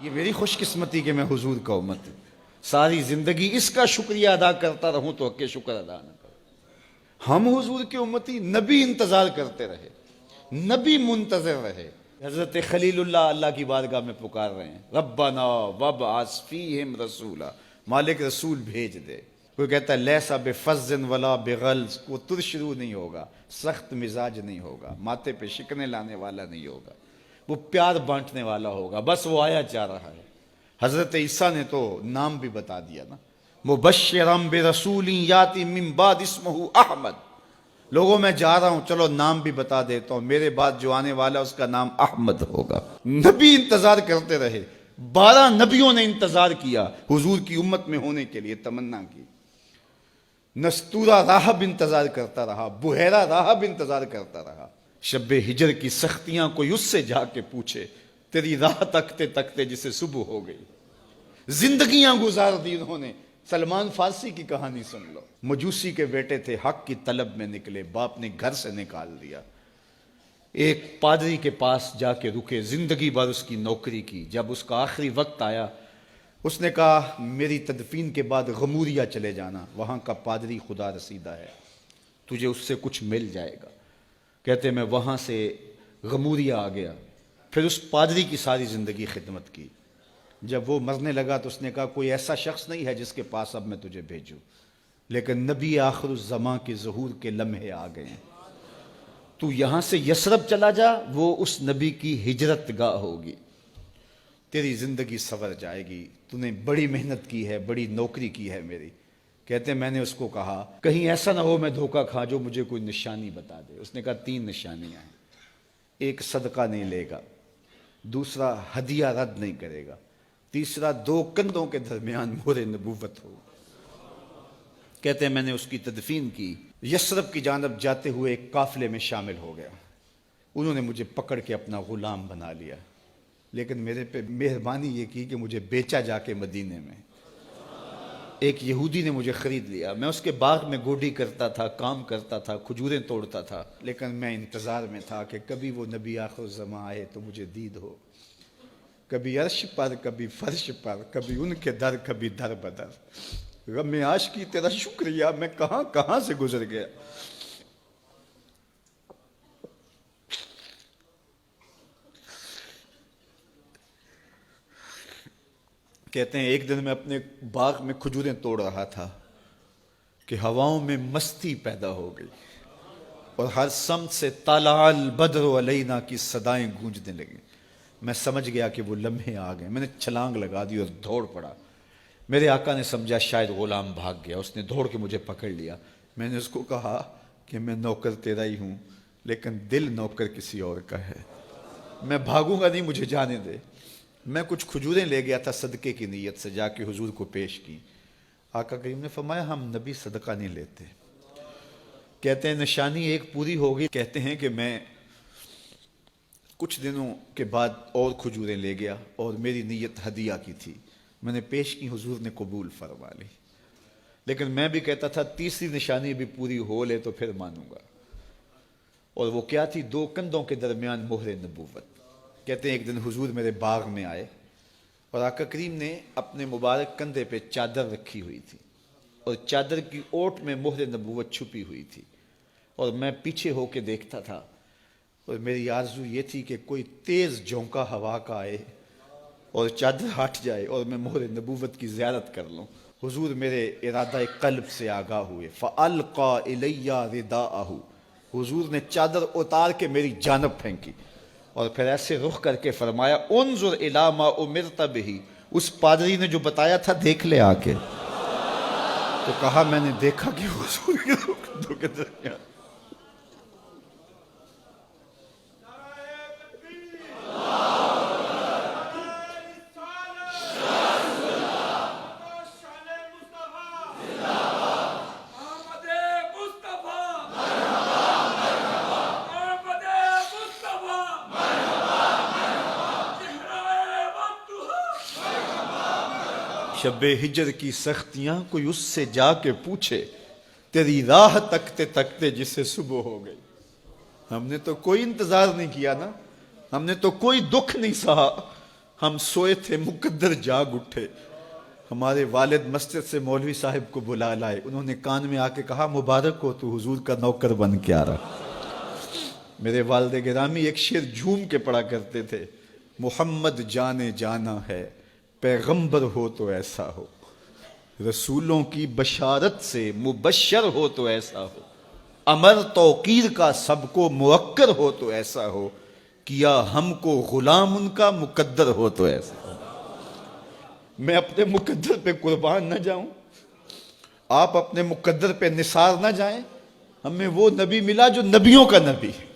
یہ میری خوش قسمتی کہ میں حضور کا امت ہوں، ساری زندگی اس کا شکریہ ادا کرتا رہوں تو کہ شکر ادا نہ کروں۔ ہم حضور کی امتی، نبی انتظار کرتے رہے، نبی منتظر رہے۔ حضرت خلیل اللہ اللہ کی بارگاہ میں پکار رہے ہیں، ربنا وابعث فیہم رسولا، مالک رسول بھیج دے۔ کوئی کہتا ہے لیسا بفظ ولا بغلظ، وہ ترشرو نہیں ہوگا، سخت مزاج نہیں ہوگا، ماتھے پہ شکنے لانے والا نہیں ہوگا، وہ پیار بانٹنے والا ہوگا، بس وہ آیا جا رہا ہے۔ حضرت عیسیٰ نے تو نام بھی بتا دیا نا، مبشرم برسول یاتی من بعد اسمہ احمد، لوگوں میں جا رہا ہوں، چلو نام بھی بتا دیتا ہوں، میرے بعد جو آنے والا اس کا نام احمد ہوگا۔ نبی انتظار کرتے رہے، 12 نبیوں نے انتظار کیا حضور کی امت میں ہونے کے لیے، تمنا کی۔ نستورہ راہب انتظار کرتا رہا، بحیرہ راہب انتظار کرتا رہا۔ شب ہجر کی سختیاں کوئی اس سے جا کے پوچھے، تیری راہ تکتے تکتے جسے صبح ہو گئی۔ زندگیاں گزار دی انہوں نے۔ سلمان فارسی کی کہانی سن لو، مجوسی کے بیٹے تھے، حق کی طلب میں نکلے، باپ نے گھر سے نکال دیا، ایک پادری کے پاس جا کے رکے، زندگی بھر اس کی نوکری کی۔ جب اس کا آخری وقت آیا، اس نے کہا میری تدفین کے بعد غموریہ چلے جانا، وہاں کا پادری خدا رسیدہ ہے، تجھے اس سے کچھ مل جائے گا۔ کہتے میں وہاں سے غموریہ آ گیا، پھر اس پادری کی ساری زندگی خدمت کی۔ جب وہ مرنے لگا تو اس نے کہا کوئی ایسا شخص نہیں ہے جس کے پاس اب میں تجھے بھیجوں، لیکن نبی آخر الزماں کے ظہور کے لمحے آ گئے ہیں، تو یہاں سے یثرب چلا جا، وہ اس نبی کی ہجرت گاہ ہوگی، تیری زندگی سنور جائے گی، تو نے بڑی محنت کی ہے، بڑی نوکری کی ہے میری۔ کہتے ہیں میں نے اس کو کہا کہیں ایسا نہ ہو میں دھوکہ کھا جو مجھے کوئی نشانی بتا دے۔ اس نے کہا 3 نشانیاں ہیں، ایک صدقہ نہیں لے گا، دوسرا ہدیہ رد نہیں کرے گا، تیسرا 2 کندھوں کے درمیان مہر نبوت ہو۔ کہتے ہیں میں نے اس کی تدفین کی، یثرب کی جانب جاتے ہوئے ایک قافلے میں شامل ہو گیا، انہوں نے مجھے پکڑ کے اپنا غلام بنا لیا، لیکن میرے پہ مہربانی یہ کی کہ مجھے بیچا جا کے مدینے میں۔ ایک یہودی نے مجھے خرید لیا، میں اس کے باغ میں گوڈی کرتا تھا، کام کرتا تھا، کھجوریں توڑتا تھا، لیکن میں انتظار میں تھا کہ کبھی وہ نبی آخر الزماں آئے تو مجھے دید ہو، کبھی عرش پر، کبھی فرش پر، کبھی ان کے در، کبھی در بدر۔ غم عاشقی تیرا شکریہ، میں کہاں کہاں سے گزر گیا۔ کہتے ہیں ایک دن میں اپنے باغ میں کھجوریں توڑ رہا تھا کہ ہواؤں میں مستی پیدا ہو گئی اور ہر سمت سے طلع البدر علینا کی صدائیں گونجنے لگیں۔ میں سمجھ گیا کہ وہ لمحے آ گئے، میں نے چھلانگ لگا دی اور دوڑ پڑا۔ میرے آقا نے سمجھا شاید غلام بھاگ گیا، اس نے دوڑ کے مجھے پکڑ لیا۔ میں نے اس کو کہا کہ میں نوکر تیرا ہی ہوں، لیکن دل نوکر کسی اور کا ہے، میں بھاگوں گا نہیں، مجھے جانے دے۔ میں کچھ کھجوریں لے گیا تھا صدقے کی نیت سے، جا کے حضور کو پیش کی۔ آقا کریم نے فرمایا ہم نبی صدقہ نہیں لیتے۔ کہتے ہیں نشانی ایک پوری ہو گئی، کہتے ہیں کہ میں کچھ دنوں کے بعد اور کھجوریں لے گیا اور میری نیت ہدیہ کی تھی، میں نے پیش کی، حضور نے قبول فرما لی، لیکن میں بھی کہتا تھا تیسری نشانی بھی پوری ہو لے تو پھر مانوں گا، اور وہ کیا تھی؟ 2 کندھوں کے درمیان مہر نبوت۔ کہتے ہیں ایک دن حضور میرے باغ میں آئے اور آقا کریم نے اپنے مبارک کندھے پہ چادر رکھی ہوئی تھی اور چادر کی اوٹ میں مہر نبوت چھپی ہوئی تھی، اور میں پیچھے ہو کے دیکھتا تھا، اور میری آرزو یہ تھی کہ کوئی تیز جھونکا ہوا کا آئے اور چادر ہٹ جائے اور میں مہر نبوت کی زیارت کر لوں۔ حضور میرے ارادہ قلب سے آگاہ ہوئے، فَأَلْقَى إِلَيَّ رِدَاءَهُ، حضور نے چادر اتار کے میری جانب پھینکی اور پھر ایسے رخ کر کے فرمایا انظر الی ما امرت بہ، اس پادری نے جو بتایا تھا دیکھ لے آ کے۔ تو کہا میں نے دیکھا کہ حضور کے کندھوں کے درمیان۔ شب ہجر کی سختیاں کوئی اس سے جا کے پوچھے، تیری راہ تکتے تکتے جسے صبح ہو گئی۔ ہم نے تو کوئی انتظار نہیں کیا نا، ہم نے تو کوئی دکھ نہیں سہا، ہم سوئے تھے مقدر جاگ اٹھے، ہمارے والد مسجد سے مولوی صاحب کو بلا لائے، انہوں نے کان میں آ کے کہا مبارک ہو تو حضور کا نوکر بن کے آ رہا۔ میرے والد گرامی ایک شعر جھوم کے پڑھا کرتے تھے، محمد جانے جانا ہے، پیغمبر ہو تو ایسا ہو، رسولوں کی بشارت سے مبشر ہو تو ایسا ہو، امر توقیر کا سب کو موکر ہو تو ایسا ہو، کیا ہم کو غلام ان کا مقدر ہو تو ایسا ہو۔ میں اپنے مقدر پہ قربان نہ جاؤں، آپ اپنے مقدر پہ نثار نہ جائیں، ہمیں وہ نبی ملا جو نبیوں کا نبی ہے۔